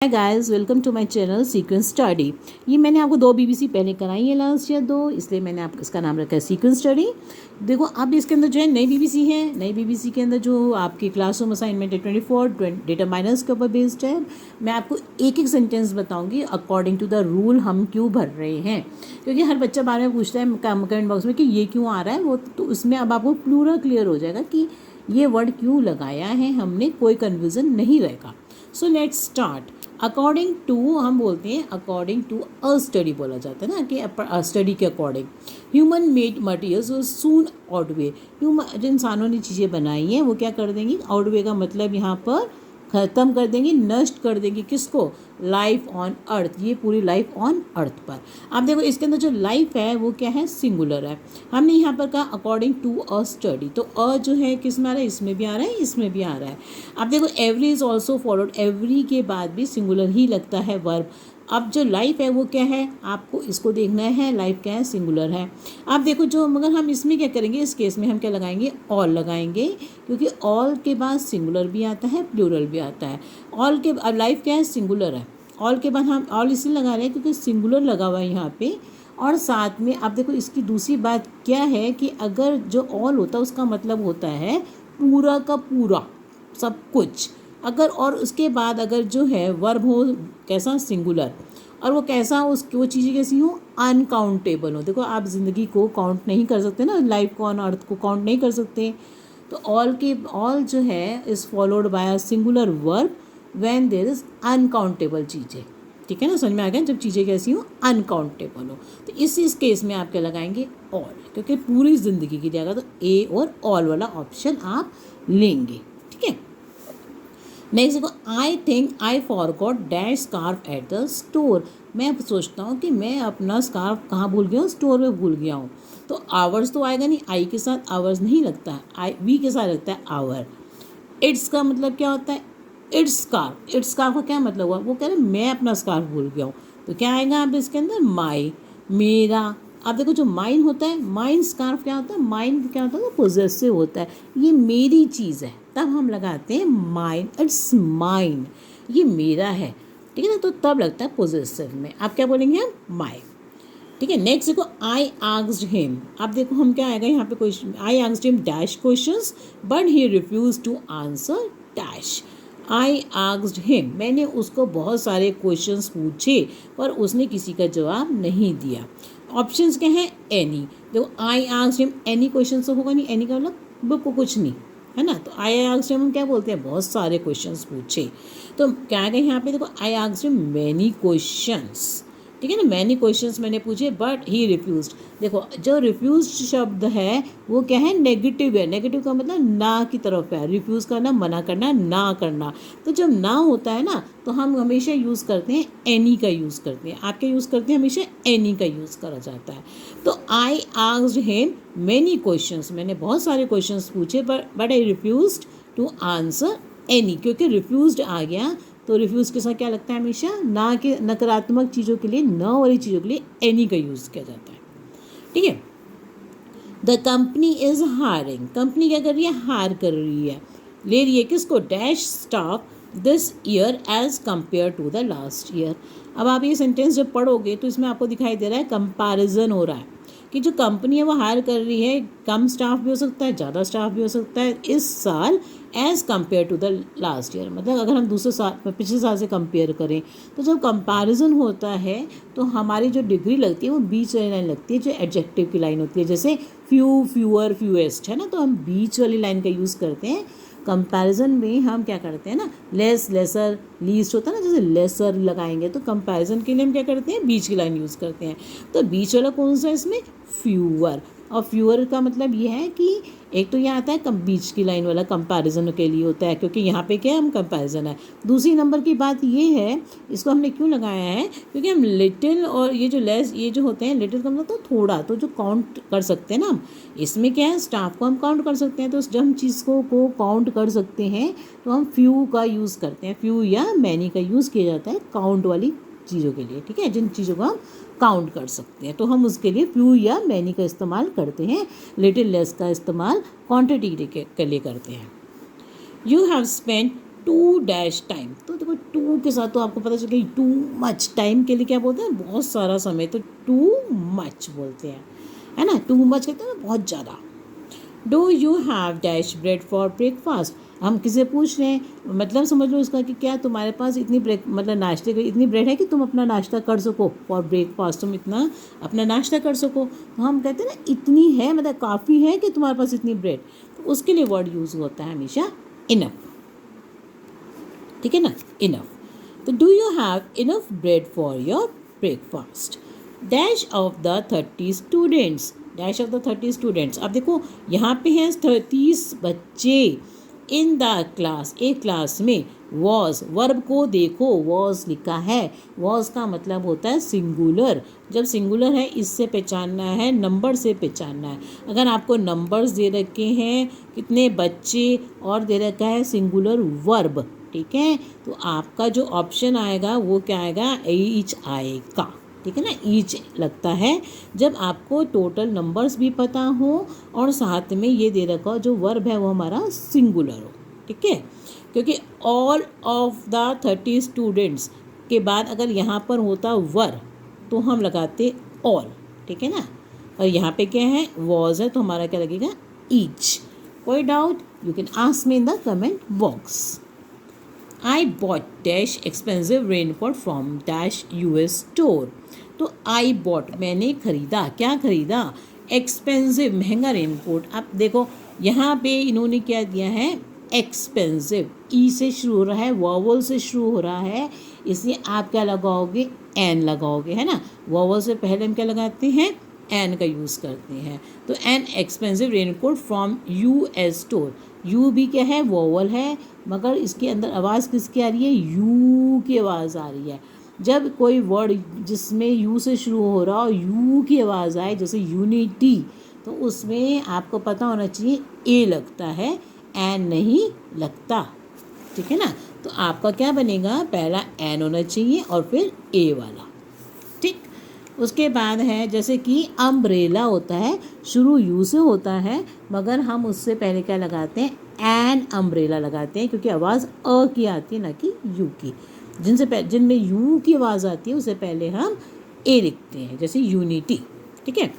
Hi guys, welcome to my channel sequence study. ये मैंने आपको 2 बीबीसी पहले कराई है लास्ट ईयर 2, इसलिए मैंने आप इसका नाम रखा है सीक्वेंस स्टडी। देखो अब इसके अंदर जो है नई बीबीसी है। नई बीबीसी के अंदर जो आपकी क्लासरूम असाइनमेंट है 24 डेटा माइनर्स के ऊपर बेस्ड है। मैं आपको एक एक सेंटेंस बताऊंगी अकॉर्डिंग टू द रूल हम क्यों भर रहे हैं, क्योंकि हर बच्चा बार बार पूछता है कमेंट बॉक्स में कि ये क्यों आ रहा है वो, तो उसमें अब आपको पूरा क्लियर हो जाएगा कि ये वर्ड क्यों लगाया है हमने, कोई कन्फ्यूज़न नहीं रहेगा। So let's start. According to हम बोलते हैं, अकॉर्डिंग टू अ स्टडी बोला जाता है ना, कि स्टडी के अकॉर्डिंग ह्यूमन मेड मटीरियल्स सून आउटवे। जो इंसानों ने चीज़ें बनाई हैं वो क्या कर देंगी, आउटवे का मतलब यहाँ पर ख़त्म कर देंगी, नष्ट कर देंगी। किसको? लाइफ ऑन अर्थ, ये पूरी लाइफ ऑन अर्थ पर। आप देखो इसके अंदर जो लाइफ है वो क्या है, सिंगुलर है। हमने यहाँ पर कहा अकॉर्डिंग टू अ स्टडी, तो अ जो है किस में आ रहा है, इसमें भी आ रहा है, इसमें भी आ रहा है। अब देखो every is also followed, every के बाद भी सिंगुलर ही लगता है वर्ब। अब जो लाइफ है वो क्या है, आपको इसको देखना है, लाइफ क्या है, सिंगुलर है। आप देखो जो, मगर हम इसमें क्या करेंगे, इस केस में हम क्या लगाएंगे, ऑल लगाएंगे, क्योंकि ऑल के बाद सिंगुलर भी आता है, प्लूरल भी आता है। ऑल के अब लाइफ क्या है, सिंगुलर है। ऑल के बाद हम ऑल इसलिए लगा रहे हैं क्योंकि सिंगुलर लगा हुआ है यहाँ पे। और साथ में आप देखो इसकी दूसरी बात क्या है कि अगर जो ऑल होता है उसका मतलब होता है पूरा का पूरा, सब कुछ। अगर और उसके बाद अगर जो है वर्ब हो कैसा, सिंगुलर, और वो कैसा, उसकी वो चीज़ें कैसी हो, अनकाउंटेबल हो। देखो आप ज़िंदगी को काउंट नहीं कर सकते ना, लाइफ को ऑन अर्थ को काउंट नहीं कर सकते। तो ऑल जो है is followed by a singular verb when there is uncountable चीज़ें। ठीक है ना, समझ में आ गया, जब चीज़ें कैसी हो, अनकाउंटेबल हो। तो इस केस में आप क्या लगाएंगे, ऑल, क्योंकि पूरी ज़िंदगी की जगह तो ए और ऑल वाला ऑप्शन आप लेंगे। ठीक है, नेक्स्ट देखो, I think I forgot dash scarf at the store. मैं सोचता हूँ कि मैं अपना स्कार्फ कहाँ भूल गया हूँ, स्टोर में भूल गया हूँ। तो आवर्स तो आएगा नहीं, आई के साथ आवर्स नहीं लगता है, आई वी के साथ लगता है आवर। इट्स का मतलब क्या होता है, इट्स स्कार्फ। इट्स स्कार्फ का क्या मतलब हुआ, वो कह रहे मैं अपना स्कार्फ भूल गया हूँ, तो क्या आएगा आप इसके अंदर, माई, मेरा। आप देखो जो माइन होता है, माइन स्कार्फ क्या होता है, माइन क्या होता है, वो पॉजेसिव होता है, ये मेरी चीज़ है, तब हम लगाते हैं माइन, इट्स माइन, ये मेरा है। ठीक है ना, तो तब लगता है पॉजेसिव में, आप क्या बोलेंगे, हम माई। ठीक है, नेक्स्ट देखो, आई आस्क्ड हिम। अब देखो हम क्या आएगा यहाँ पे question, I asked him dash questions but he refuse to answer dash. I asked him, मैंने उसको बहुत सारे क्वेश्चंस पूछे पर उसने किसी का जवाब नहीं दिया। ऑप्शंस क्या हैं, एनी। देखो आई आस्क्ड हिम एनी क्वेश्चन तो होगा नहीं, एनी का मतलब बुक को कुछ नहीं है ना, तो आई आस्क्ड हिम हम क्या बोलते हैं, बहुत सारे क्वेश्चंस पूछे। तो क्या आएगा यहाँ पे, देखो आई आस्क्ड हिम मैनी क्वेश्चंस। ठीक है ना, मैनी क्वेश्चंस मैंने पूछे बट ही रिफ्यूज्ड। देखो जो रिफ्यूज्ड शब्द है वो क्या है, नेगेटिव है। नेगेटिव का मतलब ना की तरफ है, रिफ्यूज़ करना, मना करना, ना करना। तो जब ना होता है ना तो हम हमेशा यूज़ करते हैं एनी का यूज़ करते हैं। आप क्या यूज़ करते हैं, हमेशा एनी का यूज़ करा जाता है। तो I asked him many questions, मैंने बहुत सारे क्वेश्चंस पूछे but I refused to answer any, क्योंकि रिफ्यूज्ड आ गया तो रिफ्यूज़ के साथ क्या लगता है, हमेशा ना के नकारात्मक चीज़ों के लिए, न वाली चीज़ों के लिए एनी का यूज़ किया जाता है। ठीक है, the company is hiring, company क्या कर रही है, हायर कर रही है, ले रही है किसको, dash staff this year as compare to the last year. अब आप ये सेंटेंस जब पढ़ोगे तो इसमें आपको दिखाई दे रहा है कंपैरिजन हो रहा है कि जो कंपनी है वो हायर कर रही है, कम स्टाफ भी हो सकता है, ज़्यादा स्टाफ भी हो सकता है इस साल as compare to the last year. मतलब अगर हम दूसरे साल, पिछले साल से कंपेयर करें, तो जब कंपैरिजन होता है तो हमारी जो डिग्री लगती है वो बीच वाली लाइन लगती है, जो एडजेक्टिव की लाइन होती है, जैसे फ्यू, फ्यूअर, फ्यूएस्ट है ना, तो हम बीच वाली लाइन का यूज़ करते हैं। कंपैरिजन में हम क्या करते हैं ना, लेस, लेसर, लीस्ट होता है ना, जैसे लेसर लगाएंगे तो कंपैरिजन के लिए हम क्या करते हैं, बीच की लाइन यूज़ करते हैं। तो बीच वाला कौन सा है इसमें, फ्यूअर। और फ्यूअर का मतलब ये है कि एक तो यहाँ आता है बीच की लाइन वाला कंपैरिजन के लिए होता है, क्योंकि यहाँ पे क्या है, हम कंपैरिजन है। दूसरी नंबर की बात ये है, इसको हमने क्यों लगाया है, क्योंकि हम लिटिल और ये जो लेस, ये जो होते हैं, लिटिल का मतलब तो थोड़ा, तो जो काउंट कर सकते हैं ना हम, इसमें क्या है, स्टाफ को हम काउंट कर सकते हैं। तो जब हम चीज़ को काउंट कर सकते हैं तो हम फ्यू का यूज़ करते हैं, फ्यू या मैनी का यूज़ किया जाता है काउंट वाली चीज़ों के लिए। ठीक है, जिन चीज़ों को हम काउंट कर सकते हैं तो हम उसके लिए फ्यू या मैनी का इस्तेमाल करते हैं, लिटिल लेस का इस्तेमाल क्वांटिटी के लिए करते हैं। You have spend too dash time. तो देखो टू के साथ तो आपको पता चल गया टू मच, टाइम के लिए क्या बोलते हैं, बहुत सारा समय, तो टू मच बोलते हैं, है ना, टू मच कहते हैं ना, बहुत ज़्यादा। Do you have dash bread for breakfast. हम किसे पूछ रहे हैं, मतलब समझ लो उसका कि क्या तुम्हारे पास इतनी ब्रेक मतलब नाश्ते की इतनी ब्रेड है कि तुम अपना नाश्ता कर सको, फॉर ब्रेकफास्ट तुम इतना अपना नाश्ता कर सको। तो हम कहते हैं ना इतनी है, मतलब काफ़ी है कि तुम्हारे पास इतनी ब्रेड, तो उसके लिए वर्ड यूज़ होता है हमेशा इनफ, ठीक है ना, इनफ। तो do you have enough bread for your breakfast. Dash of the 30 students, dash of the 30 students. अब देखो यहाँ पे हैं 30 बच्चे इन द क्लास, एक क्लास में। वॉज, वर्ब को देखो, वॉज लिखा है, वॉज का मतलब होता है सिंगुलर। जब सिंगुलर है इससे पहचानना है, नंबर से पहचानना है। अगर आपको नंबर्स दे रखे हैं कितने बच्चे और दे रखा है सिंगुलर वर्ब, ठीक है, तो आपका जो ऑप्शन आएगा वो क्या आएगा, ईच आएगा, ठीक है ना, ईच लगता है जब आपको टोटल नंबर्स भी पता हो और साथ में ये दे रखा हो जो वर्ब है वो हमारा सिंगुलर हो, ठीक है। क्योंकि ऑल ऑफ द 30 स्टूडेंट्स के बाद अगर यहाँ पर होता वर तो हम लगाते ऑल, ठीक है ना, और यहाँ पे क्या है, वॉज है, तो हमारा क्या लगेगा, ईच। कोई doubt, you can ask me in the comment box. I bought dash expensive raincoat from dash US store. तो आई बॉट मैंने खरीदा, क्या खरीदा, एक्सपेंसिव महंगा रेनकोट। अब देखो यहाँ पे इन्होंने क्या दिया है, एक्सपेंसिव, ई से शुरू हो रहा है, वॉवल से शुरू हो रहा है, इसलिए आप क्या लगाओगे, एन लगाओगे, है ना, वॉवल से पहले हम क्या लगाते हैं, एन का यूज़ करते हैं। तो an expensive raincoat from US store. You भी क्या है, वोवल है, मगर इसके अंदर आवाज़ किसकी आ रही है, यू की आवाज़ आ रही है। जब कोई वर्ड जिसमें यू से शुरू हो रहा हो, यू की आवाज़ आए, जैसे यूनिटी, तो उसमें आपको पता होना चाहिए ए लगता है, एन नहीं लगता, ठीक है ना। तो आपका क्या बनेगा, पहला एन होना चाहिए और फिर ए वाला, ठीक। उसके बाद है जैसे कि अम्ब्रेला होता है, शुरू यू से होता है, मगर हम उससे पहले क्या लगाते हैं, एन अम्ब्रेला लगाते हैं, क्योंकि आवाज़ अ की आती है ना कि यू की। जिनमें यू की आवाज़ आती है उससे पहले हम ए लिखते हैं, जैसे यूनिटी, ठीक है।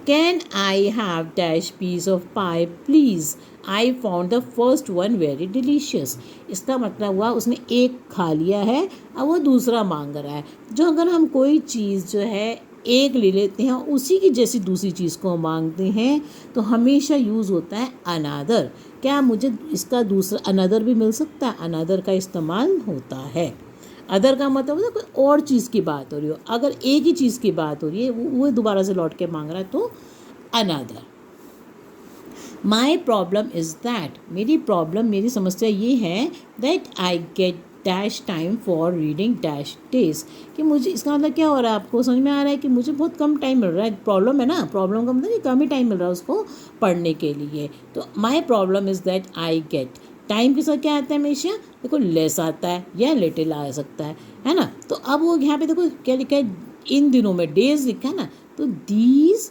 Can I have dash piece of pie please, I found the first one very delicious. इसका मतलब हुआ उसने एक खा लिया है, अब वो दूसरा मांग रहा है। जो अगर हम कोई चीज़ जो है एक ले लेते हैं उसी की जैसी दूसरी चीज़ को मांगते हैं तो हमेशा यूज़ होता है अनादर। क्या मुझे इसका दूसरा अनदर भी मिल सकता है, अनदर का इस्तेमाल होता है। अदर का मतलब होता है कोई और चीज़ की बात हो रही हो, अगर एक ही चीज़ की बात हो रही है वो दोबारा से लौट के मांग रहा है तो another. My problem is that, मेरी प्रॉब्लम, मेरी समस्या ये है, that I get dash time for reading dash days, कि मुझे, इसका मतलब क्या हो रहा है, आपको समझ में आ रहा है कि मुझे बहुत कम टाइम मिल रहा है। प्रॉब्लम है ना, प्रॉब्लम का मतलब कि कम ही टाइम मिल रहा है उसको पढ़ने के लिए। तो my problem is that I get, time के साथ क्या आता है हमेशा, देखो लेस आता है या लिटिल आ सकता है ना। तो अब वो यहाँ पे देखो क्या लिखा है, इन दिनों में डेज लिखा है ना, तो दीज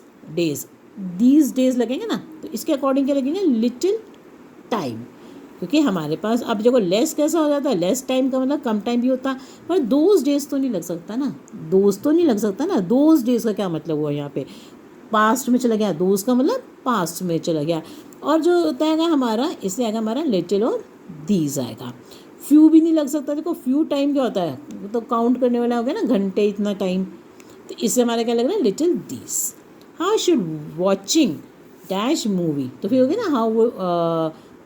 डेज लगेंगे ना, तो इसके अकॉर्डिंग क्या लगेंगे, लिटिल टाइम, क्योंकि हमारे पास अब देखो लेस कैसा हो जाता है, लेस टाइम का मतलब कम टाइम भी होता है, पर दोज डेज तो नहीं लग सकता ना, दोज तो नहीं लग सकता ना। दोज डेज का क्या मतलब हुआ, यहाँ पे पास्ट में चला गया, दोज का मतलब पास्ट में चला गया, और जो होता है हमारा, इससे आएगा हमारा लिटिल और दीज आएगा। फ्यू भी नहीं लग सकता, देखो फ्यू टाइम क्या होता है, तो काउंट करने वाला हो गया ना, घंटे इतना टाइम, तो इससे हमारा क्या लग रहा है, little these. How should watching dash movie, तो फिर हो गया ना,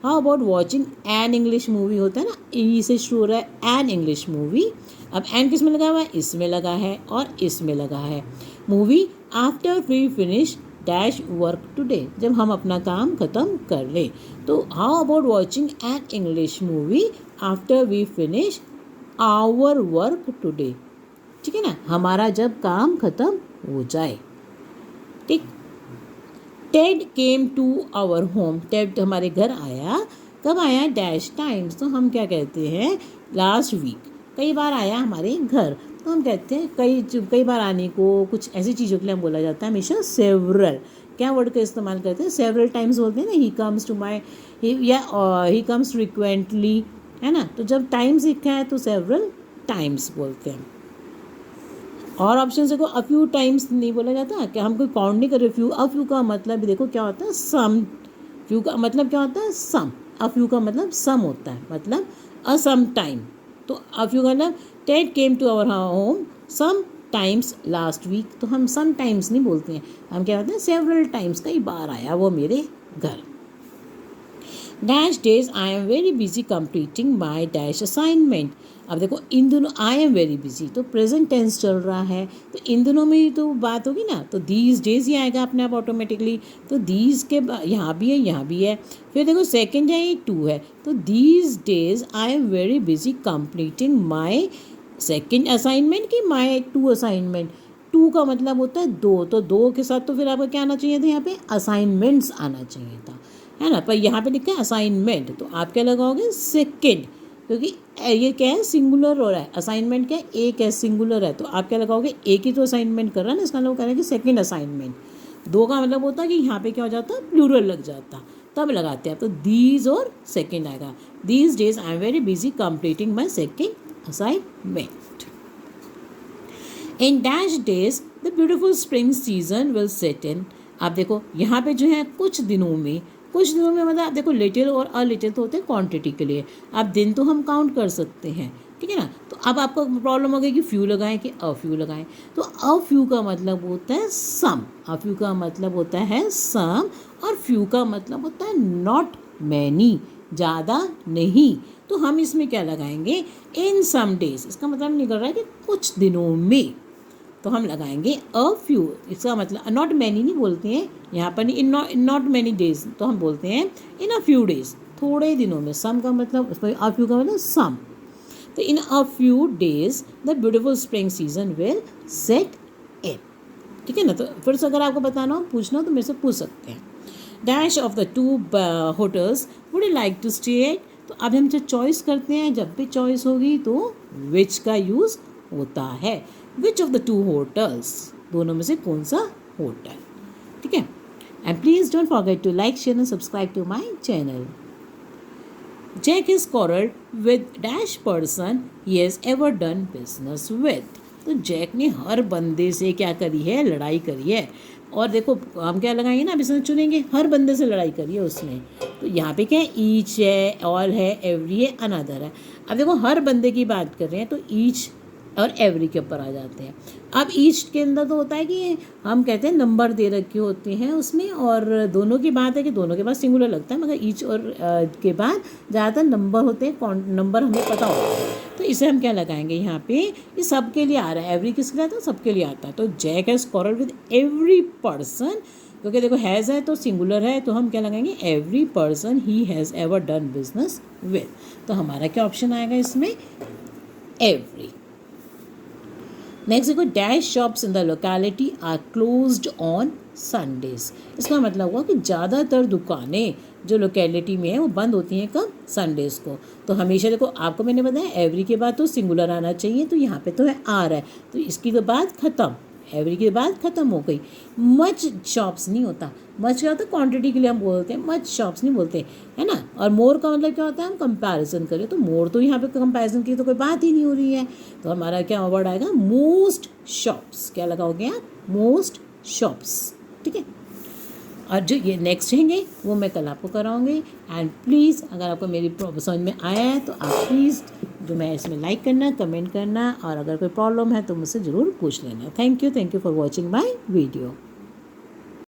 how about watching an English movie, होता है ना, ई से शुरू हो रहा है, एन इंग्लिश मूवी। अब एन किस में लगा हुआ है, इसमें लगा है और इसमें लगा है। Movie after we finish dash work today, जब हम अपना काम ख़त्म कर लें। तो how about watching an English movie after we finish our work today, ठीक है ना, हमारा जब काम ख़त्म हो जाए, ठीक। Ted came to our home, Ted हमारे घर आया, कब आया, डैश टाइम्स, तो हम क्या कहते हैं, लास्ट वीक, कई बार आया हमारे घर, तो हम कहते हैं कई बार आने को, कुछ ऐसी चीज़ों के लिए हम बोला जाता है हमेशा सेवरल। क्या वर्ड का इस्तेमाल करते हैं, सेवरल टाइम्स बोलते हैं ना, ही कम्स टू माई, या ही कम्स फ्रिक्वेंटली, है ना। तो जब टाइम्स लिखा है तो सेवरल टाइम्स बोलते हैं। और ऑप्शन से को अ फ्यू टाइम्स नहीं बोला जाता कि हम कोई काउंट नहीं कर रहे। फ्यू, अ फ्यू का मतलब भी देखो क्या होता है, सम। फ्यू का मतलब क्या होता है, सम। अ फ्यू का मतलब सम होता है, मतलब अ सम टाइम। तो अ फ्यू का मतलब Ted came to our home some times last week. तो हम सम टाइम्स नहीं बोलते हैं, हम क्या बोलते हैं, सेवरल टाइम्स, कई बार आया वो मेरे घर। Dash days I am very busy completing my dash assignment. अब देखो इन दोनों आई एम वेरी बिजी तो प्रेजेंट टेंस चल रहा है, तो इन दोनों में ही तो बात होगी ना, तो दीज डेज ही आएगा अपने आप ऑटोमेटिकली। तो दीज के यहाँ भी है, यहाँ भी है। फिर देखो सेकेंड है, ये टू है, तो these days I am very busy completing my second assignment की माई टू असाइनमेंट। टू का मतलब होता है दो, तो दो के साथ तो फिर आपका क्या आना चाहिए था, यहाँ पे असाइनमेंट्स आना चाहिए था, है ना। पर यहाँ पे लिखा है असाइनमेंट, तो आप क्या लगाओगे, सेकेंड, क्योंकि ये क्या है, सिंगुलर हो रहा है। असाइनमेंट क्या है, एक है, सिंगुलर है, तो आप क्या लगाओगे, एक ही तो असाइनमेंट कर रहा है ना, इसका मतलब कह रहे हैं कि सेकेंड असाइनमेंट। दो का मतलब होता है कि यहाँ पे क्या हो जाता है, प्लूरल लग जाता, तब लगाते हैं। तो दीज और सेकेंड आएगा। These days I am very busy completing my second assignment. In dash days the beautiful spring season will set in. आप देखो यहाँ पे जो है कुछ दिनों में मतलब आप देखो लिटिल और अ लिटिल तो होते हैं क्वांटिटी के लिए। आप दिन तो हम काउंट कर सकते हैं, ठीक है ना। तो अब आपको प्रॉब्लम हो गई कि फ्यू लगाएं कि अ फ्यू लगाएं। तो अ फ्यू का मतलब होता है सम, अ फ्यू का मतलब होता है सम, और फ्यू का मतलब होता है नॉट मैनी, ज़्यादा नहीं। तो हम इसमें क्या लगाएंगे, इन सम डेज, इसका मतलब निकल रहा है कि कुछ दिनों में, तो हम लगाएंगे अ फ्यू। इसका मतलब नॉट मैनी नहीं बोलते हैं यहाँ पर, इन नॉट मैनी डेज, तो हम बोलते हैं इन अ फ्यू डेज, थोड़े दिनों में। सम का मतलब अ फ्यू का मतलब सम। तो in a few days the beautiful spring season will set in, ठीक है ना। तो फिर से अगर आपको बताना हो, पूछना हो, तो मेरे से पूछ सकते हैं। Dash of the two hotels would you like to stay at. तो अब हम जो चॉइस करते हैं, जब भी चॉइस होगी तो विच का यूज़ होता है। Which of the two hotels, दोनों में से कौन सा होटल, ठीक है। And please don't forget to like, share and subscribe to my channel. Jack is quarreled with dash person he has ever done business with. तो जैक ने हर बंदे से क्या करी है, लड़ाई करी है। और देखो हम क्या लगाएंगे ना, अभी इसमें चुनेंगे, हर बंदे से लड़ाई करी है उसने। तो यहाँ पे क्या है, ईच है, ऑल है, एवरी है, अनदर है। अब देखो हर बंदे की बात कर रहे हैं, तो ईच और एवरी के ऊपर आ जाते हैं। अब ईच के अंदर तो होता है कि हम कहते हैं नंबर दे रखे होते हैं उसमें, और दोनों की बात है कि दोनों के बाद सिंगुलर लगता है, मगर ईच और के बाद ज़्यादातर नंबर होते हैं, नंबर हमें पता होता है। तो इसे हम क्या लगाएंगे यहाँ पे, ये सबके लिए आ रहा है, एवरी किसके लिए आता है, सबके लिए आता है। तो Jack has quarreled with every person, क्योंकि देखो हैज़ है तो सिंगुलर है, तो हम क्या लगाएंगे, every person he has ever done business with. तो हमारा क्या ऑप्शन आएगा इसमें, एवरी। नेक्स्ट देखो, dash shops in the locality are closed on Sundays. इसका मतलब हुआ कि ज़्यादातर दुकानें जो लोकेलिटी में है वो बंद होती हैं कब, संडेज़ को। तो हमेशा देखो आपको मैंने बताया एवरी के बाद तो सिंगुलर आना चाहिए, तो यहाँ पे तो है आर है, तो इसकी तो बात ख़त्म, एवरी के बाद ख़त्म हो गई। मच शॉप्स नहीं होता, मच क्या होता है, क्वांटिटी के लिए हम बोलते हैं, मच शॉप्स नहीं बोलते, है ना। और मोर का मतलब क्या होता है, हम कंपैरिजन करें, तो मोर तो यहाँ पे कंपैरिजन की तो कोई बात ही नहीं हो रही है। तो हमारा क्या वर्ड आएगा, मोस्ट शॉप्स। क्या लगाओगे आप, मोस्ट शॉप्स, ठीक है। और जो ये नेक्स्ट रहेंगे वो मैं कल आपको कराऊंगी। एंड प्लीज़ अगर आपको मेरी समझ में आया है तो आप प्लीज़ जो मैं इसमें लाइक करना, कमेंट करना, और अगर कोई प्रॉब्लम है तो मुझसे ज़रूर पूछ लेना। Thank you for watching my video.